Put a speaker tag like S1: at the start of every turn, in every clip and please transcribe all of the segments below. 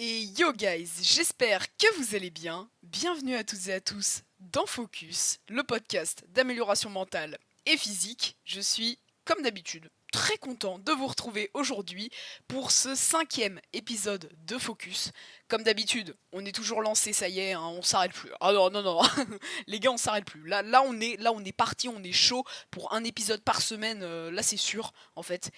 S1: Et yo guys, j'espère que vous allez bien. Bienvenue à toutes et à tous dans Focus, le podcast d'amélioration mentale et physique. Je suis, comme d'habitude, très content de vous retrouver aujourd'hui pour ce 5e épisode de Focus. Comme d'habitude, on est toujours lancé, ça y est, hein, on s'arrête plus. Ah non, non, non, les gars, on s'arrête plus. Là, on est parti, on est chaud pour un épisode par semaine, là c'est sûr, en fait.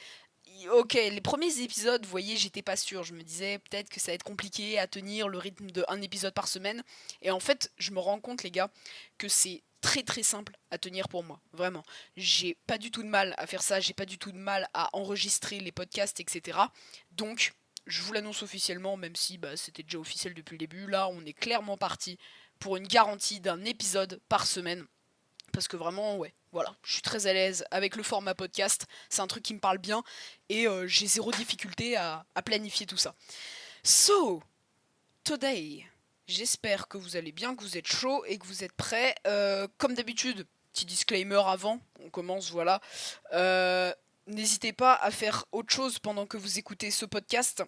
S1: Ok, les premiers épisodes, vous voyez, j'étais pas sûre. Je me disais peut-être que ça va être compliqué à tenir le rythme de un épisode par semaine. Et en fait, je me rends compte, les gars, que c'est très très simple à tenir pour moi. Vraiment. J'ai pas du tout de mal à faire ça. J'ai pas du tout de mal à enregistrer les podcasts, etc. Donc, je vous l'annonce officiellement, même si c'était déjà officiel depuis le début. Là, on est clairement parti pour une garantie d'un épisode par semaine. Parce que vraiment, ouais, voilà, je suis très à l'aise avec le format podcast, c'est un truc qui me parle bien, et j'ai zéro difficulté à planifier tout ça. So, today, j'espère que vous allez bien, que vous êtes chaud et que vous êtes prêts. Comme d'habitude, petit disclaimer avant, on commence, voilà. N'hésitez pas à faire autre chose pendant que vous écoutez ce podcast,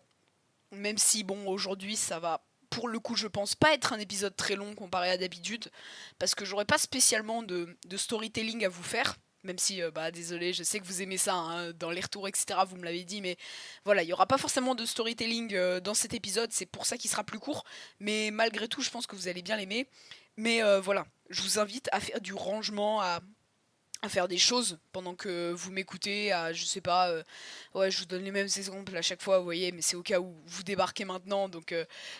S1: même si, bon, aujourd'hui, ça va pour le coup, je pense pas être un épisode très long comparé à d'habitude, parce que j'aurais pas spécialement de storytelling à vous faire. Même si, désolé, je sais que vous aimez ça, hein, dans les retours, etc., vous me l'avez dit, mais voilà, il y aura pas forcément de storytelling dans cet épisode, c'est pour ça qu'il sera plus court, mais malgré tout, je pense que vous allez bien l'aimer. Mais voilà, je vous invite à faire du rangement, à faire des choses pendant que vous m'écoutez, à je sais pas, ouais, je vous donne les mêmes exemples à chaque fois, vous voyez, mais c'est au cas où vous débarquez maintenant, donc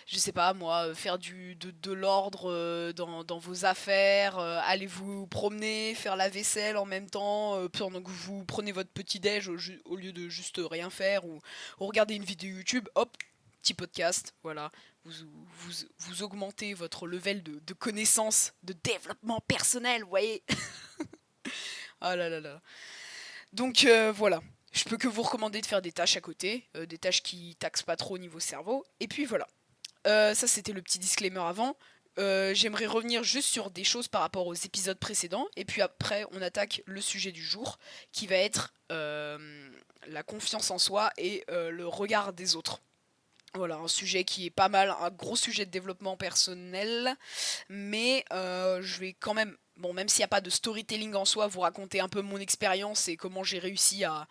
S1: je sais pas moi, faire de l'ordre dans vos affaires, allez vous promener, faire la vaisselle en même temps, pendant que vous prenez votre petit déj au lieu de juste rien faire, ou regarder une vidéo YouTube, hop, petit podcast, voilà. Vous augmentez votre level de connaissance, de développement personnel, vous voyez. Ah là là là. Donc voilà, je peux que vous recommander de faire des tâches à côté, des tâches qui taxent pas trop au niveau cerveau. Et puis voilà. Ça c'était le petit disclaimer avant. J'aimerais revenir juste sur des choses par rapport aux épisodes précédents. Et puis après, on attaque le sujet du jour, qui va être la confiance en soi et le regard des autres. Voilà, un sujet qui est pas mal, un gros sujet de développement personnel, mais je vais quand même, bon, même s'il n'y a pas de storytelling en soi, vous raconter un peu mon expérience et comment j'ai réussi à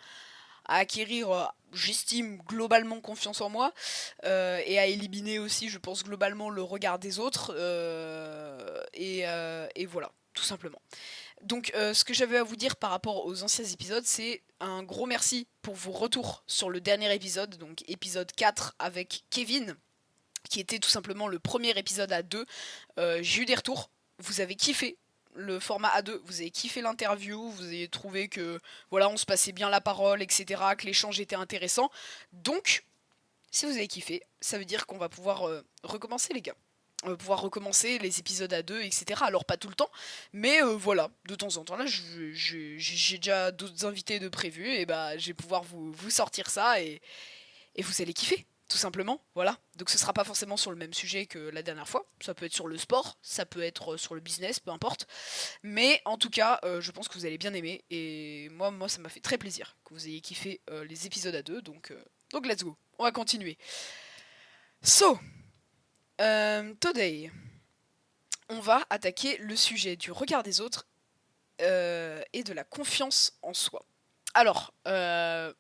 S1: acquérir, j'estime, globalement confiance en moi, et à éliminer aussi, je pense, globalement le regard des autres, et voilà, tout simplement. Donc, ce que j'avais à vous dire par rapport aux anciens épisodes, c'est un gros merci pour vos retours sur le dernier épisode, donc épisode 4 avec Kevin, qui était tout simplement le premier épisode à 2. J'ai eu des retours, vous avez kiffé le format A2, vous avez kiffé l'interview, vous avez trouvé que voilà, on se passait bien la parole, etc., que l'échange était intéressant. Donc, si vous avez kiffé, ça veut dire qu'on va pouvoir recommencer, les gars. On va pouvoir recommencer les épisodes à deux, etc. Alors pas tout le temps, mais voilà, de temps en temps. Là, j'ai déjà d'autres invités de prévus, et bah je vais pouvoir vous sortir ça, et vous allez kiffer, tout simplement. Voilà. Donc ce sera pas forcément sur le même sujet que la dernière fois. Ça peut être sur le sport, ça peut être sur le business, peu importe. Mais en tout cas, je pense que vous allez bien aimer, et moi ça m'a fait très plaisir que vous ayez kiffé les épisodes à deux, donc let's go. On va continuer. So, today, on va attaquer le sujet du regard des autres et de la confiance en soi. Alors,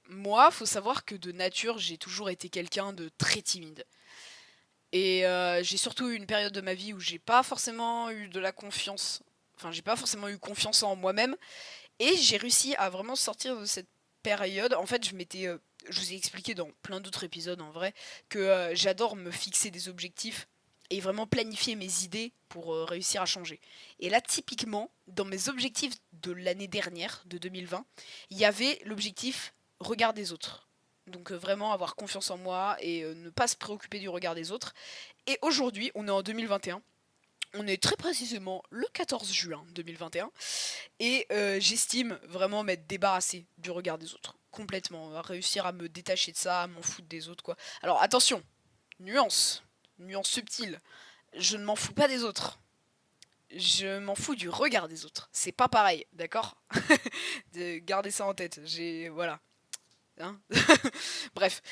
S1: moi, faut savoir que de nature, j'ai toujours été quelqu'un de très timide. Et j'ai surtout eu une période de ma vie où j'ai pas forcément eu de la confiance. Enfin, j'ai pas forcément eu confiance en moi-même. Et j'ai réussi à vraiment sortir de cette période. En fait, je vous ai expliqué dans plein d'autres épisodes en vrai que j'adore me fixer des objectifs et vraiment planifier mes idées pour réussir à changer. Et là, typiquement, dans mes objectifs de l'année dernière, de 2020, il y avait l'objectif regard des autres. Donc vraiment avoir confiance en moi et ne pas se préoccuper du regard des autres. Et aujourd'hui, on est en 2021. On est très précisément le 14 juin 2021. Et j'estime vraiment m'être débarrassé du regard des autres. Complètement. Réussir à me détacher de ça, à m'en foutre des autres, quoi. Alors attention, nuance. Nuance subtile. Je ne m'en fous pas des autres. Je m'en fous du regard des autres. C'est pas pareil, d'accord. De garder ça en tête. Voilà. hein. Bref.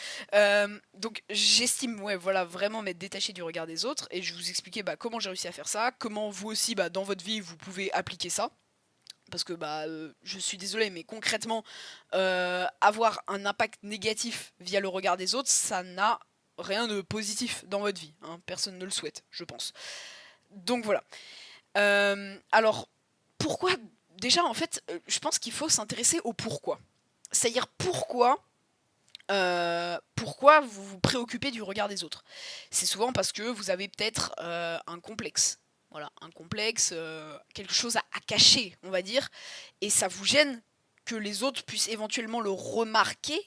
S1: Donc j'estime, ouais, voilà, vraiment m'être détaché du regard des autres, et je vais vous expliquer comment j'ai réussi à faire ça, comment vous aussi, dans votre vie, vous pouvez appliquer ça. Parce que je suis désolée, mais concrètement, avoir un impact négatif via le regard des autres, ça n'a rien de positif dans votre vie, hein. Personne ne le souhaite, je pense. Donc voilà. Alors, pourquoi? Déjà, en fait, je pense qu'il faut s'intéresser au pourquoi. C'est-à-dire pourquoi vous vous préoccupez du regard des autres. C'est souvent parce que vous avez peut-être un complexe. Voilà, un complexe, quelque chose à cacher, on va dire, et ça vous gêne que les autres puissent éventuellement le remarquer,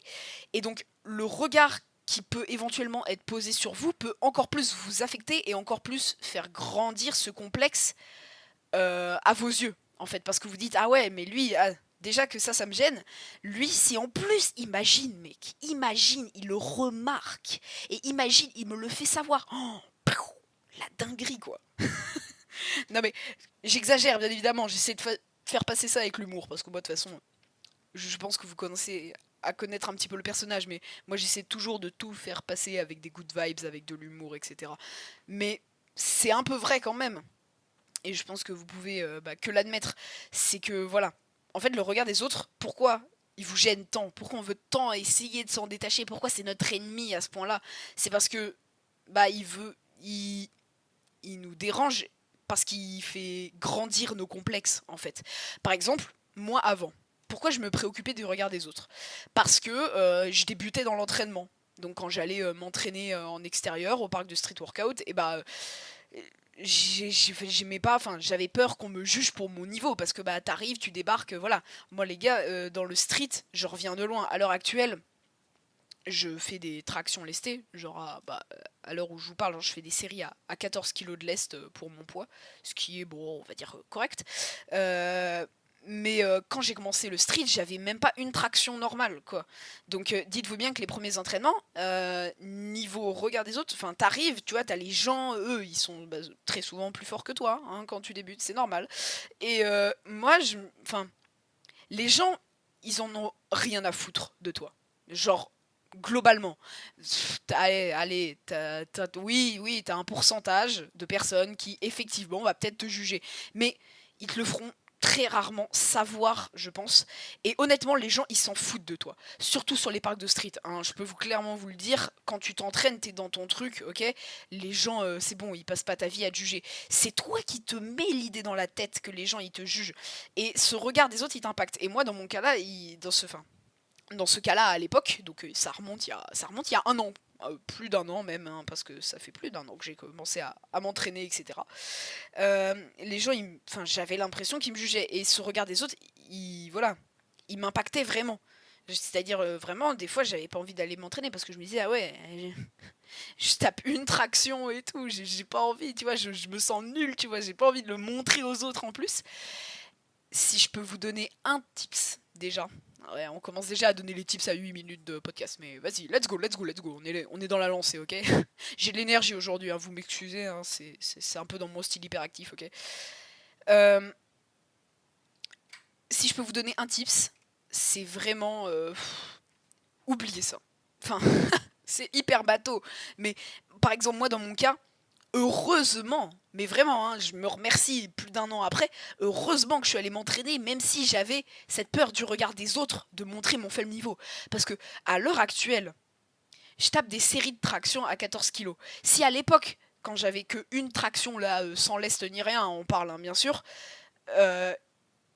S1: et donc le regard qui peut éventuellement être posé sur vous peut encore plus vous affecter et encore plus faire grandir ce complexe à vos yeux, en fait, parce que vous dites, ah ouais, mais lui, déjà que ça me gêne, lui, si en plus, imagine, mec, imagine, il le remarque, et imagine, il me le fait savoir, oh, la dinguerie, quoi. Non mais, j'exagère, bien évidemment, j'essaie de faire passer ça avec l'humour, parce que moi, de toute façon, je pense que vous commencez à connaître un petit peu le personnage, mais moi, j'essaie toujours de tout faire passer avec des good vibes, avec de l'humour, etc. Mais c'est un peu vrai quand même. Et je pense que vous pouvez que l'admettre. C'est que voilà, en fait le regard des autres, pourquoi il vous gêne tant? Pourquoi on veut tant essayer de s'en détacher? Pourquoi c'est notre ennemi à ce point-là? C'est parce que il nous dérange parce qu'il fait grandir nos complexes en fait. Par exemple, moi avant, pourquoi je me préoccupais du regard des autres? Parce que je débutais dans l'entraînement. Donc quand j'allais m'entraîner en extérieur au parc de street workout, et j'aimais pas, enfin j'avais peur qu'on me juge pour mon niveau, parce que t'arrives, tu débarques, voilà. Moi les gars, dans le street, je reviens de loin. À l'heure actuelle, je fais des tractions lestées, genre à l'heure où je vous parle, je fais des séries à 14 kilos de lest pour mon poids, ce qui est, bon, on va dire, correct. Mais quand j'ai commencé le street, j'avais même pas une traction normale, quoi. Donc dites-vous bien que les premiers entraînements, niveau regard des autres, enfin t'arrives, tu vois, t'as les gens, eux, ils sont très souvent plus forts que toi, hein, quand tu débutes, c'est normal. Et moi, enfin, les gens, ils en ont rien à foutre de toi. Genre, globalement. Allez, oui, t'as un pourcentage de personnes qui, effectivement, va peut-être te juger. Mais ils te le feront très rarement savoir, je pense. Et honnêtement, les gens, ils s'en foutent de toi. Surtout sur les parcs de street, hein. Je peux clairement vous le dire. Quand tu t'entraînes, t'es dans ton truc, ok? Les gens, c'est bon, ils passent pas ta vie à te juger. C'est toi qui te mets l'idée dans la tête que les gens, ils te jugent. Et ce regard des autres, il t'impacte. Et moi, dans mon cas-là, dans ce cas-là, à l'époque, donc ça remonte il y a un an, plus d'un an même, hein, parce que ça fait plus d'un an que j'ai commencé à m'entraîner, etc. Les gens, enfin, j'avais l'impression qu'ils me jugeaient, et ce regard des autres, voilà, il m'impactait vraiment. C'est-à-dire, vraiment, des fois, j'avais pas envie d'aller m'entraîner parce que je me disais, ah ouais, je tape une traction et tout, j'ai pas envie, tu vois, je me sens nul, tu vois, j'ai pas envie de le montrer aux autres en plus. Si je peux vous donner un tips, déjà. Ouais, on commence déjà à donner les tips à 8 minutes de podcast, mais vas-y, let's go, let's go, let's go. On est dans la lancée, ok? J'ai de l'énergie aujourd'hui, hein, vous m'excusez, hein, c'est un peu dans mon style hyperactif, ok? Euh, Si je peux vous donner un tips, c'est vraiment... oubliez ça. Enfin, c'est hyper bateau. Mais par exemple, moi, dans mon cas, heureusement, mais vraiment, hein, je me remercie plus d'un an après, heureusement que je suis allée m'entraîner, même si j'avais cette peur du regard des autres, de montrer mon faible niveau. Parce que à l'heure actuelle, je tape des séries de tractions à 14 kilos. Si à l'époque, quand j'avais que une traction là, sans lest ni rien, on parle, hein, bien sûr, euh,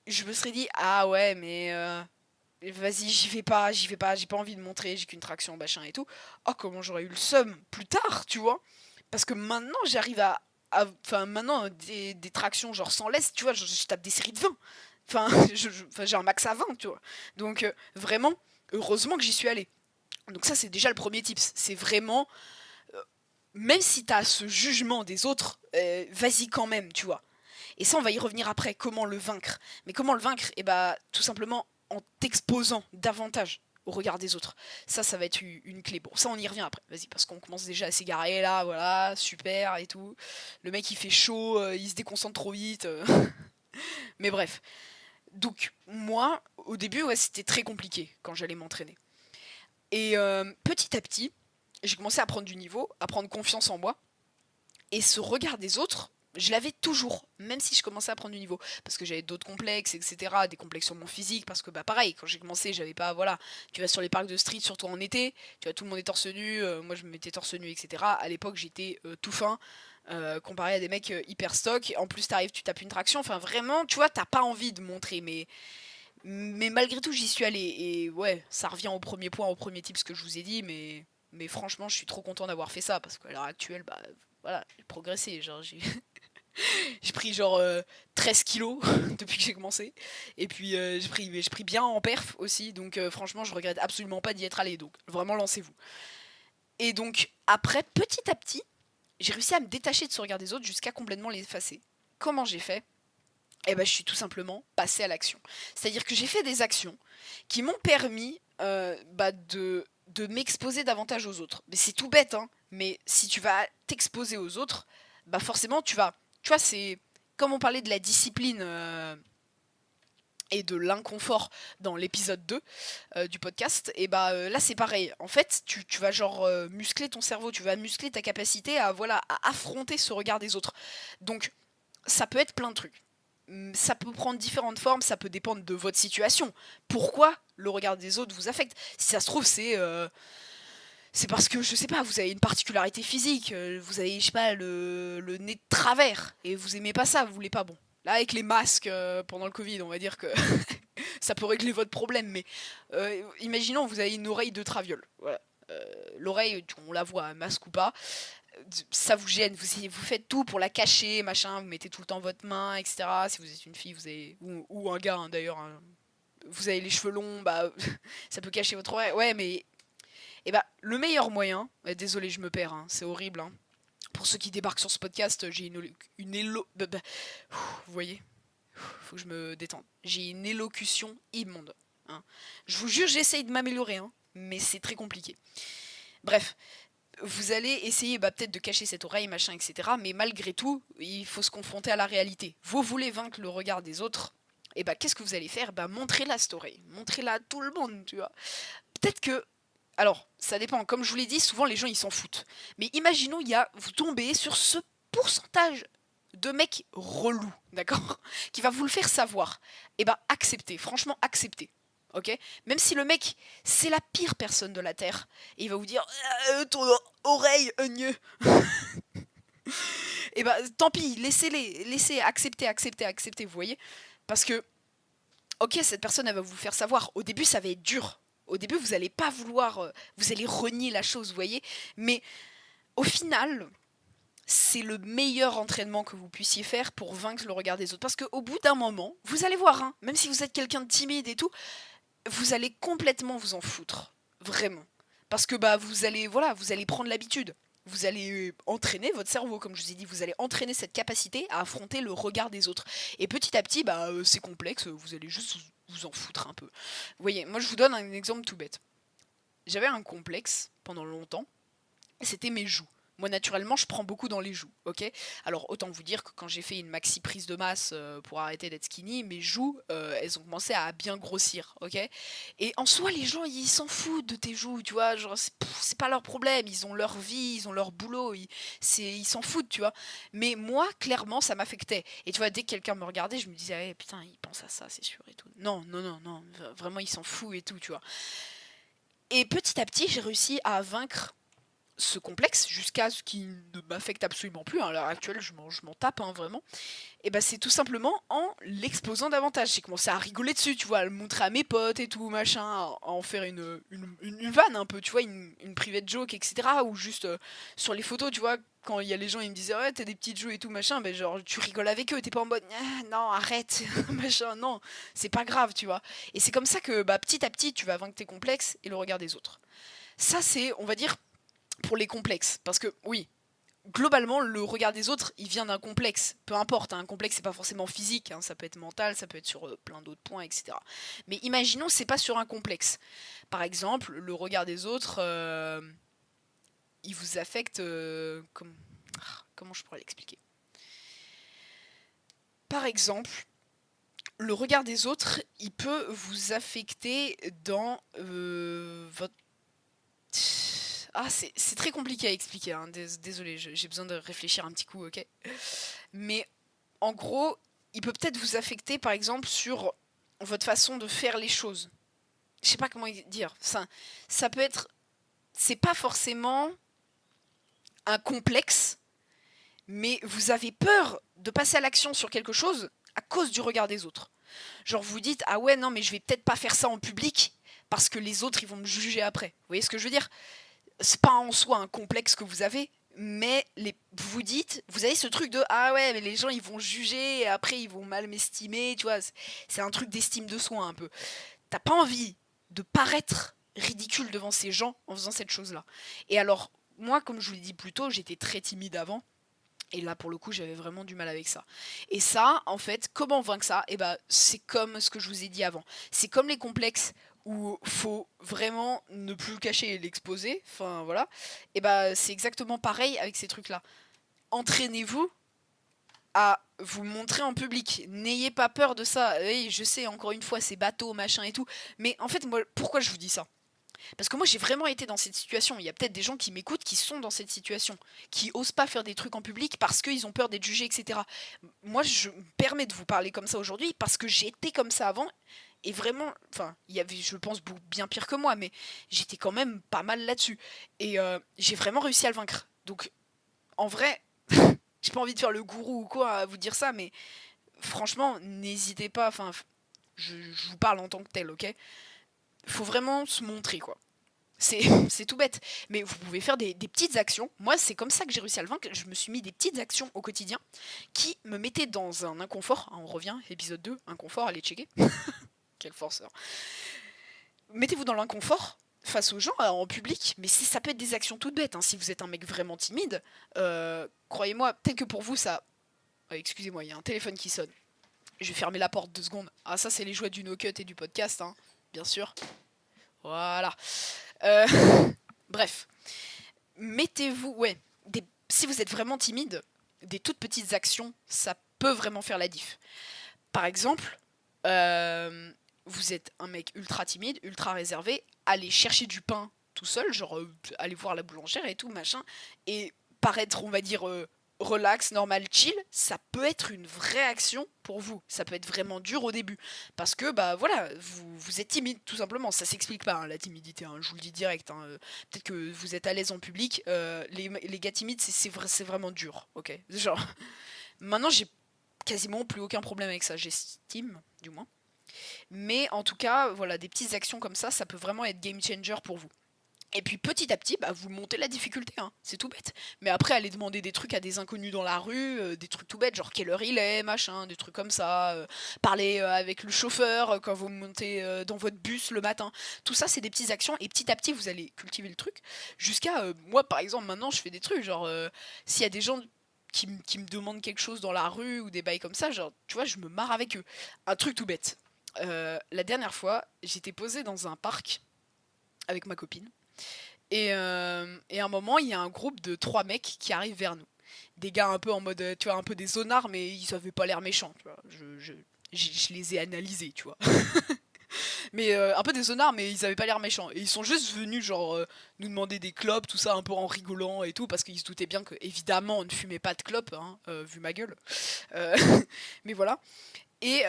S1: je me serais dit, ah ouais, mais vas-y, j'y vais pas, j'ai pas envie de montrer, j'ai qu'une traction, machin et tout. Oh, comment j'aurais eu le seum plus tard, tu vois? Parce que maintenant, j'arrive enfin, maintenant, des tractions genre sans laisse, tu vois, je tape des séries de 20. Enfin, enfin, j'ai un max à 20, tu vois. Donc, vraiment, heureusement que j'y suis allé. Donc ça, c'est déjà le premier tips. C'est vraiment, euh, même si t'as ce jugement des autres, vas-y quand même, tu vois. Et ça, on va y revenir après, comment le vaincre. Mais comment le vaincre? Eh bah, tout simplement en t'exposant davantage au regard des autres. Ça va être une clé. Bon, ça, on y revient après. Vas-y, parce qu'on commence déjà à s'égarer là, voilà, super et tout. Le mec, il fait chaud, il se déconcentre trop vite. Mais bref. Donc, moi, au début, ouais, c'était très compliqué quand j'allais m'entraîner. Et petit à petit, j'ai commencé à prendre du niveau, à prendre confiance en moi. Et ce regard des autres, je l'avais toujours, même si je commençais à prendre du niveau. Parce que j'avais d'autres complexes, etc. Des complexes sur mon physique, parce que bah pareil, quand j'ai commencé, j'avais pas, voilà, tu vas sur les parcs de street, surtout en été, tu vois, tout le monde est torse nu, moi je me mettais torse nu, etc. À l'époque, j'étais tout fin, comparé à des mecs hyper stock. En plus, t'arrives, tu tapes une traction, enfin vraiment, tu vois, t'as pas envie de montrer, mais malgré tout, j'y suis allée. Et ouais, ça revient au premier point, au premier type, ce que je vous ai dit, mais franchement, je suis trop content d'avoir fait ça, parce qu'à l'heure actuelle, bah voilà, j'ai progressé, genre j'ai pris genre 13 kilos depuis que j'ai commencé. Et puis j'ai pris bien en perf aussi, donc franchement, je regrette absolument pas d'y être allé, donc vraiment lancez-vous. Et donc après, petit à petit, j'ai réussi à me détacher de ce regard des autres jusqu'à complètement l'effacer. Comment j'ai fait? Eh ben, je suis tout simplement passée à l'action. C'est-à-dire que j'ai fait des actions qui m'ont permis de m'exposer davantage aux autres. Mais c'est tout bête, hein. Mais si tu vas t'exposer aux autres, bah forcément tu vas. Tu vois, c'est comme on parlait de la discipline et de l'inconfort dans l'épisode 2 du podcast, et bah là c'est pareil. En fait, tu vas genre muscler ton cerveau, tu vas muscler ta capacité à voilà à affronter ce regard des autres. Donc ça peut être plein de trucs. Ça peut prendre différentes formes, ça peut dépendre de votre situation. Pourquoi le regard des autres vous affecte? Si ça se trouve, c'est parce que, je sais pas, vous avez une particularité physique, vous avez, je sais pas, le nez de travers, et vous aimez pas ça, vous voulez pas, bon. Là, avec les masques pendant le Covid, on va dire que ça peut régler votre problème, mais imaginons, vous avez une oreille de traviole. Voilà. L'oreille, on la voit, masque ou pas, ça vous gêne, vous faites tout pour la cacher, machin, vous mettez tout le temps votre main, etc. Si vous êtes une fille, vous avez, ou un gars hein, d'ailleurs, hein, vous avez les cheveux longs, bah ça peut cacher votre oreille. Ouais, mais bah, le meilleur moyen, désolé, je me perds, hein, c'est horrible. Hein. Pour ceux qui débarquent sur ce podcast, j'ai une vous voyez, faut que je me détende. J'ai une élocution immonde. Hein. Je vous jure, j'essaye de m'améliorer, hein, mais c'est très compliqué. Bref, vous allez essayer peut-être de cacher cette oreille, machin, etc. Mais malgré tout, il faut se confronter à la réalité. Vous voulez vaincre le regard des autres, et qu'est-ce que vous allez faire? Montrez-la cette oreille. Montrez-la à tout le monde, tu vois. Peut-être que... Alors, ça dépend. Comme je vous l'ai dit, souvent les gens, ils s'en foutent. Mais imaginons, vous tombez sur ce pourcentage de mecs relous, d'accord? Qui va vous le faire savoir. Acceptez. Franchement, acceptez. Ok? Même si le mec, c'est la pire personne de la Terre, et il va vous dire ton oreille, gneu. Tant pis, laissez, acceptez, vous voyez? Parce que, ok, cette personne, elle va vous faire savoir. Au début, ça va être dur. Au début, vous allez pas vouloir, vous allez renier la chose, vous voyez? Mais au final, c'est le meilleur entraînement que vous puissiez faire pour vaincre le regard des autres. Parce qu'au bout d'un moment, vous allez voir, hein, même si vous êtes quelqu'un de timide et tout, vous allez complètement vous en foutre. Vraiment. Parce que vous allez prendre l'habitude. Vous allez entraîner votre cerveau, comme je vous ai dit, vous allez entraîner cette capacité à affronter le regard des autres. Et petit à petit, c'est complexe, vous allez juste vous en foutre un peu. Vous voyez, moi je vous donne un exemple tout bête. J'avais un complexe pendant longtemps, c'était mes joues. Moi, naturellement, je prends beaucoup dans les joues, ok? Alors, autant vous dire que quand j'ai fait une maxi prise de masse pour arrêter d'être skinny, mes joues, elles ont commencé à bien grossir, ok? Et en soi, les gens, ils s'en foutent de tes joues, tu vois? Genre, c'est pas leur problème, ils ont leur vie, ils ont leur boulot, ils s'en foutent, tu vois? Mais moi, clairement, ça m'affectait. Et tu vois, dès que quelqu'un me regardait, je me disais, putain, il pense à ça, c'est sûr, et tout. Non, non, non, non, vraiment, il s'en fout et tout, tu vois? Et petit à petit, j'ai réussi à vaincre ce complexe jusqu'à ce qui ne m'affecte absolument plus. Hein. À l'heure actuelle, je m'en tape hein, vraiment. Et c'est tout simplement en l'exposant davantage. J'ai commencé à rigoler dessus, tu vois, à le montrer à mes potes et tout, machin, à en faire une vanne un peu, tu vois, une private joke, etc. Ou juste sur les photos, tu vois, quand il y a les gens, ils me disaient, ouais, t'as des petites joues et tout, machin, genre, tu rigoles avec eux, t'es pas en mode, ah, non, arrête, machin, non, c'est pas grave, tu vois. Et c'est comme ça que, petit à petit, tu vas vaincre tes complexes et le regard des autres. Ça, c'est, on va dire, pour les complexes. Parce que, oui, globalement, le regard des autres, il vient d'un complexe. Peu importe, hein, un complexe, c'est pas forcément physique, hein, ça peut être mental, ça peut être sur plein d'autres points, etc. Mais imaginons, c'est pas sur un complexe. Par exemple, le regard des autres, il vous affecte. Comment je pourrais l'expliquer? Par exemple, le regard des autres, il peut vous affecter dans votre Ah, c'est très compliqué à expliquer, hein. Désolé, j'ai besoin de réfléchir un petit coup, ok? Mais en gros, il peut peut-être vous affecter, par exemple, sur votre façon de faire les choses. Je sais pas comment dire. Ça peut être. C'est pas forcément un complexe, mais vous avez peur de passer à l'action sur quelque chose à cause du regard des autres. Genre vous dites ah ouais non mais je vais peut-être pas faire ça en public parce que les autres ils vont me juger après. Vous voyez ce que je veux dire? C'est pas en soi un complexe que vous avez, mais vous dites, vous avez ce truc de ah ouais mais les gens ils vont juger et après ils vont mal m'estimer, tu vois, c'est un truc d'estime de soi un peu. T'as pas envie de paraître ridicule devant ces gens en faisant cette chose-là. Et alors moi comme je vous l'ai dit plus tôt, j'étais très timide avant. Et là, pour le coup, j'avais vraiment du mal avec ça. Et ça, en fait, comment vaincre ça? Eh ben, c'est comme ce que je vous ai dit avant. C'est comme les complexes où faut vraiment ne plus le cacher et l'exposer. Enfin, voilà. Et ben, c'est exactement pareil avec ces trucs-là. Entraînez-vous à vous montrer en public. N'ayez pas peur de ça. Oui, je sais, encore une fois, c'est bateau, machin et tout. Mais en fait, moi, pourquoi je vous dis ça? Parce que moi j'ai vraiment été dans cette situation. Il y a peut-être des gens qui m'écoutent qui sont dans cette situation, qui osent pas faire des trucs en public parce qu'ils ont peur d'être jugés, etc. Moi je me permets de vous parler comme ça aujourd'hui parce que j'étais comme ça avant. Et vraiment, enfin, il y avait, je pense, bien pire que moi, mais j'étais quand même pas mal là-dessus. Et j'ai vraiment réussi à le vaincre. Donc, en vrai, j'ai pas envie de faire le gourou ou quoi à vous dire ça, mais franchement, n'hésitez pas. Enfin, je vous parle en tant que tel, ok? Faut vraiment se montrer, quoi. C'est, c'est tout bête. Mais vous pouvez faire des petites actions. Moi, c'est comme ça que j'ai réussi à le vaincre. Je me suis mis des petites actions au quotidien qui me mettaient dans un inconfort. On revient, épisode 2, inconfort, allez checker. Quelle forceur. Mettez-vous dans l'inconfort face aux gens en public, mais ça peut être des actions toutes bêtes. Hein. Si vous êtes un mec vraiment timide, croyez-moi, peut-être que pour vous, ça... excusez-moi, il y a un téléphone qui sonne. Je vais fermer la porte 2 secondes. Ah, ça, c'est les joies du no-cut et du podcast, hein, bien sûr. Voilà. Euh, Bref, mettez-vous, ouais, si vous êtes vraiment timide, des toutes petites actions, ça peut vraiment faire la diff. Par exemple, vous êtes un mec ultra timide, ultra réservé, allez chercher du pain tout seul, genre aller voir la boulangère et tout, machin, et paraître, on va dire, relax, normal, chill, ça peut être une vraie action pour vous. Ça peut être vraiment dur au début. Parce que, bah voilà, vous êtes timide, tout simplement. Ça s'explique pas, hein, la timidité, hein, je vous le dis direct. Hein. Peut-être que vous êtes à l'aise en public. Les gars timides, c'est vraiment dur, ok? Genre, maintenant, j'ai quasiment plus aucun problème avec ça, j'estime, du moins. Mais en tout cas, voilà, des petites actions comme ça peut vraiment être game changer pour vous. Et puis petit à petit, bah, vous montez la difficulté, hein. C'est tout bête. Mais après, allez demander des trucs à des inconnus dans la rue, des trucs tout bêtes, genre quelle heure il est, machin, des trucs comme ça. Parler avec le chauffeur quand vous montez dans votre bus le matin. Tout ça, c'est des petites actions et petit à petit, vous allez cultiver le truc. Jusqu'à, moi par exemple, maintenant, je fais des trucs, genre, s'il y a des gens qui me demandent quelque chose dans la rue ou des bails comme ça, genre, tu vois, je me marre avec eux. Un truc tout bête. La dernière fois, j'étais posée dans un parc avec ma copine. Et à un moment, il y a un groupe de 3 mecs qui arrivent vers nous. Des gars un peu en mode, tu vois, un peu des zonards, mais ils avaient pas l'air méchants, tu vois. Je les ai analysés, tu vois. Mais un peu des zonards, mais ils avaient pas l'air méchants. Et ils sont juste venus, genre, nous demander des clopes, tout ça, un peu en rigolant et tout, parce qu'ils se doutaient bien que, évidemment, on ne fumait pas de clopes, hein, vu ma gueule. Euh, mais voilà. Et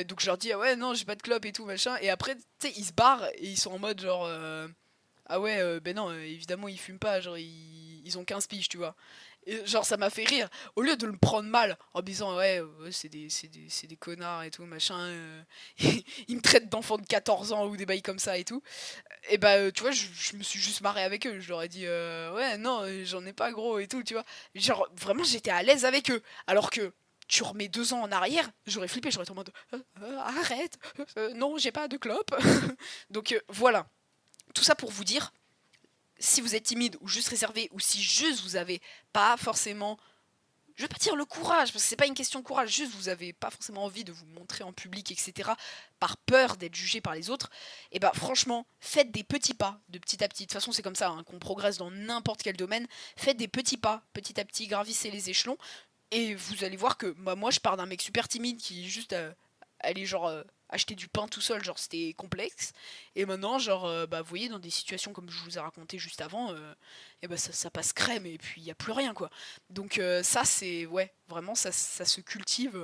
S1: donc je leur dis, ah ouais, non, j'ai pas de clope et tout, machin. Et après, tu sais, ils se barrent et ils sont en mode, genre, ah ouais, ben non, évidemment, ils fument pas, genre, ils ont 15 piges, tu vois. Et, genre, ça m'a fait rire. Au lieu de le prendre mal, en disant, ouais, ouais, c'est des connards et tout, machin. Ils me traitent d'enfant de 14 ans ou des bails comme ça et tout. Et bah, tu vois, je me suis juste marré avec eux. Je leur ai dit, ouais, non, j'en ai pas gros et tout, tu vois. Genre, vraiment, j'étais à l'aise avec eux. Alors que, tu remets 2 ans en arrière, j'aurais flippé, j'aurais été en mode, arrête, non, j'ai pas de clope. Donc, voilà. Tout ça pour vous dire, si vous êtes timide ou juste réservé, ou si juste vous avez pas forcément, je vais pas dire le courage, parce que c'est pas une question de courage, juste vous avez pas forcément envie de vous montrer en public, etc., par peur d'être jugé par les autres, et bah franchement, faites des petits pas, de petit à petit. De toute façon, c'est comme ça, hein, qu'on progresse dans n'importe quel domaine. Faites des petits pas, petit à petit, gravissez les échelons, et vous allez voir que bah, moi, je pars d'un mec super timide qui juste allez genre acheter du pain tout seul, genre c'était complexe. Et maintenant, genre, vous voyez, dans des situations comme je vous ai raconté juste avant, et ça passe crème et puis il n'y a plus rien, quoi. Donc ça, c'est, ouais, vraiment, ça se cultive.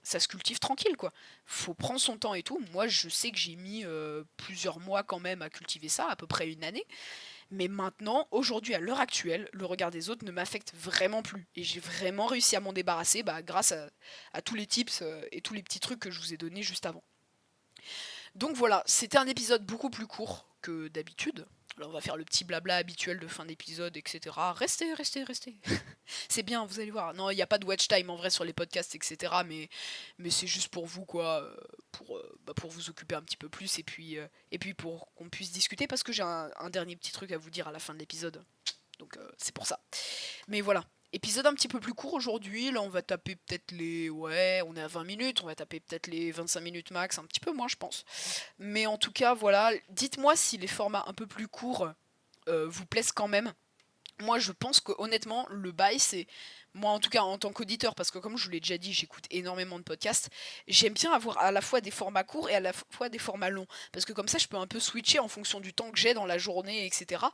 S1: Ça se cultive tranquille, quoi. Faut prendre son temps et tout. Moi, je sais que j'ai mis plusieurs mois quand même à cultiver ça, à peu près une année. Mais maintenant, aujourd'hui, à l'heure actuelle, le regard des autres ne m'affecte vraiment plus. Et j'ai vraiment réussi à m'en débarrasser grâce à tous les tips et tous les petits trucs que je vous ai donnés juste avant. Donc voilà, c'était un épisode beaucoup plus court que d'habitude. Alors on va faire le petit blabla habituel de fin d'épisode, etc. Restez, restez, restez. C'est bien, vous allez voir. Non, il n'y a pas de watch time en vrai sur les podcasts, etc. Mais c'est juste pour vous, quoi. Pour vous occuper un petit peu plus et puis pour qu'on puisse discuter parce que j'ai un dernier petit truc à vous dire à la fin de l'épisode. Donc c'est pour ça. Mais voilà. Épisode un petit peu plus court aujourd'hui, là on va taper peut-être les... Ouais, on est à 20 minutes, on va taper peut-être les 25 minutes max, un petit peu moins je pense. Mais en tout cas, voilà, dites-moi si les formats un peu plus courts vous plaisent quand même. Moi, je pense que honnêtement, le bail, c'est moi en tout cas en tant qu'auditeur, parce que comme je vous l'ai déjà dit, j'écoute énormément de podcasts. J'aime bien avoir à la fois des formats courts et à la fois des formats longs, parce que comme ça, je peux un peu switcher en fonction du temps que j'ai dans la journée, etc.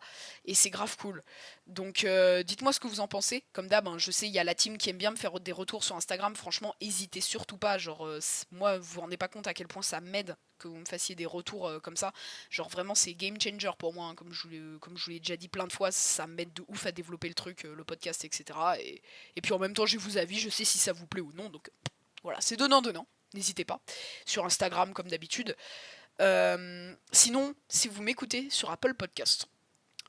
S1: Et c'est grave cool. Donc, dites-moi ce que vous en pensez. Comme d'hab, hein, je sais, il y a la team qui aime bien me faire des retours sur Instagram. Franchement, hésitez surtout pas. Genre, moi, vous vous rendez pas compte à quel point ça m'aide que vous me fassiez des retours comme ça. Genre vraiment c'est game changer pour moi, hein, comme je vous l'ai déjà dit plein de fois, ça m'aide de ouf à développer le truc, le podcast, etc. Et puis en même temps j'ai vos avis, je sais si ça vous plaît ou non, donc voilà, c'est donnant-donnant, n'hésitez pas. Sur Instagram comme d'habitude. Sinon, si vous m'écoutez sur Apple Podcast,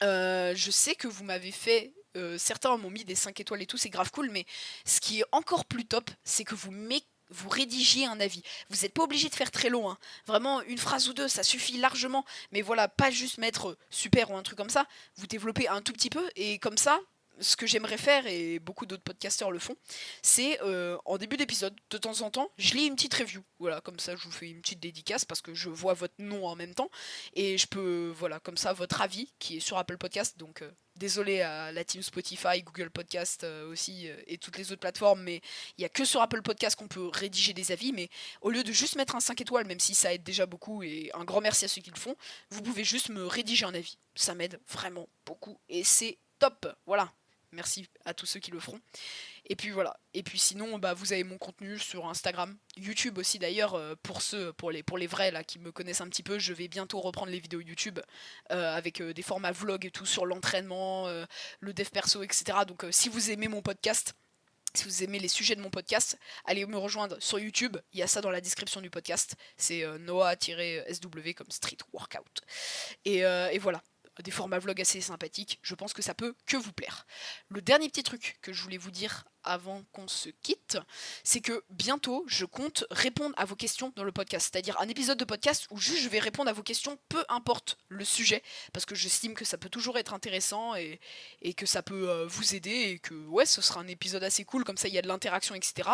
S1: je sais que vous m'avez fait certains m'ont mis des 5 étoiles et tout, c'est grave cool, mais ce qui est encore plus top, c'est que vous rédigiez un avis. Vous n'êtes pas obligé de faire très long, hein. Vraiment une phrase ou deux, ça suffit largement. Mais voilà, pas juste mettre super ou un truc comme ça. Vous développez un tout petit peu et comme ça, ce que j'aimerais faire, et beaucoup d'autres podcasteurs le font, c'est en début d'épisode, de temps en temps, je lis une petite review. Voilà, comme ça je vous fais une petite dédicace parce que je vois votre nom en même temps. Et je peux, voilà, comme ça, votre avis qui est sur Apple Podcast. Donc désolé à la team Spotify, Google Podcast aussi et toutes les autres plateformes, mais il n'y a que sur Apple Podcast qu'on peut rédiger des avis. Mais au lieu de juste mettre un 5 étoiles, même si ça aide déjà beaucoup, et un grand merci à ceux qui le font, vous pouvez juste me rédiger un avis. Ça m'aide vraiment beaucoup et c'est top. Voilà. Merci à tous ceux qui le feront. Et puis voilà. Et puis sinon, vous avez mon contenu sur Instagram, YouTube aussi d'ailleurs. Pour les vrais là qui me connaissent un petit peu, je vais bientôt reprendre les vidéos YouTube avec des formats vlog et tout sur l'entraînement, le dev perso, etc. Donc si vous aimez mon podcast, si vous aimez les sujets de mon podcast, allez me rejoindre sur YouTube. Il y a ça dans la description du podcast. C'est Noah-SW comme Street Workout. Et voilà, des formats vlog assez sympathiques. Je pense que ça peut que vous plaire. Le dernier petit truc que je voulais vous dire avant qu'on se quitte, c'est que bientôt je compte répondre à vos questions dans le podcast. C'est-à-dire un épisode de podcast où juste je vais répondre à vos questions, peu importe le sujet, parce que j'estime que ça peut toujours être intéressant et que ça peut vous aider et que ouais, ce sera un épisode assez cool, comme ça il y a de l'interaction, etc.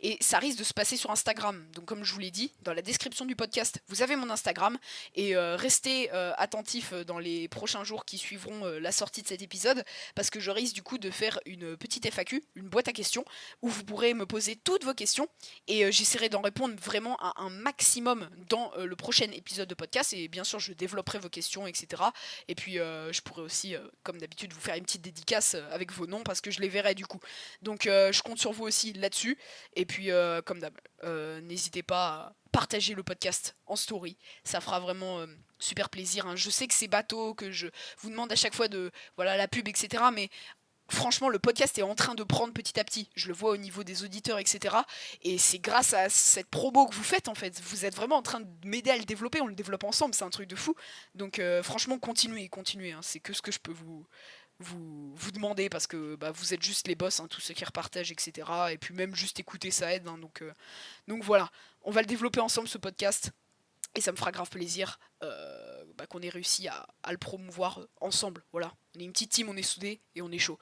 S1: Et ça risque de se passer sur Instagram. Donc comme je vous l'ai dit, dans la description du podcast, vous avez mon Instagram et restez attentifs dans les prochains jours qui suivront la sortie de cet épisode, parce que je risque du coup de faire une petite FAQ, une boîte à questions, où vous pourrez me poser toutes vos questions et j'essaierai d'en répondre vraiment à un maximum dans le prochain épisode de podcast, et bien sûr je développerai vos questions, etc. Et puis je pourrai aussi, comme d'habitude, vous faire une petite dédicace avec vos noms parce que je les verrai du coup. Donc je compte sur vous aussi là-dessus. Et puis comme d'hab, n'hésitez pas à partager le podcast en story, ça fera vraiment super plaisir, hein. Je sais que c'est bateau, que je vous demande à chaque fois de voilà la pub, etc. Mais franchement, le podcast est en train de prendre petit à petit. Je le vois au niveau des auditeurs, etc. Et c'est grâce à cette promo que vous faites, en fait. Vous êtes vraiment en train de m'aider à le développer. On le développe ensemble, c'est un truc de fou. Donc, franchement, continuez, continuez, hein. C'est que ce que je peux vous demander parce que vous êtes juste les boss, hein, tous ceux qui repartagent, etc. Et puis même juste écouter, ça aide, hein. Donc voilà, on va le développer ensemble, ce podcast. Et ça me fera grave plaisir qu'on ait réussi à le promouvoir ensemble. Voilà, on est une petite team, on est soudés et on est chaud.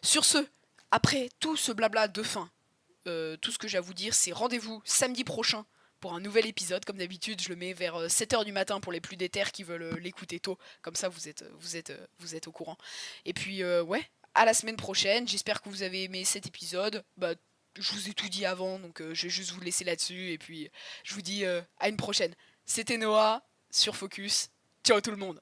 S1: Sur ce, après tout ce blabla de fin, tout ce que j'ai à vous dire, c'est rendez-vous samedi prochain pour un nouvel épisode. Comme d'habitude, je le mets vers 7h du matin pour les plus déter qui veulent l'écouter tôt. Comme ça, vous êtes au courant. Et puis, ouais, à la semaine prochaine. J'espère que vous avez aimé cet épisode. je vous ai tout dit avant, donc je vais juste vous laisser là-dessus. Et puis, je vous dis à une prochaine. C'était Noah sur Focus. Ciao tout le monde.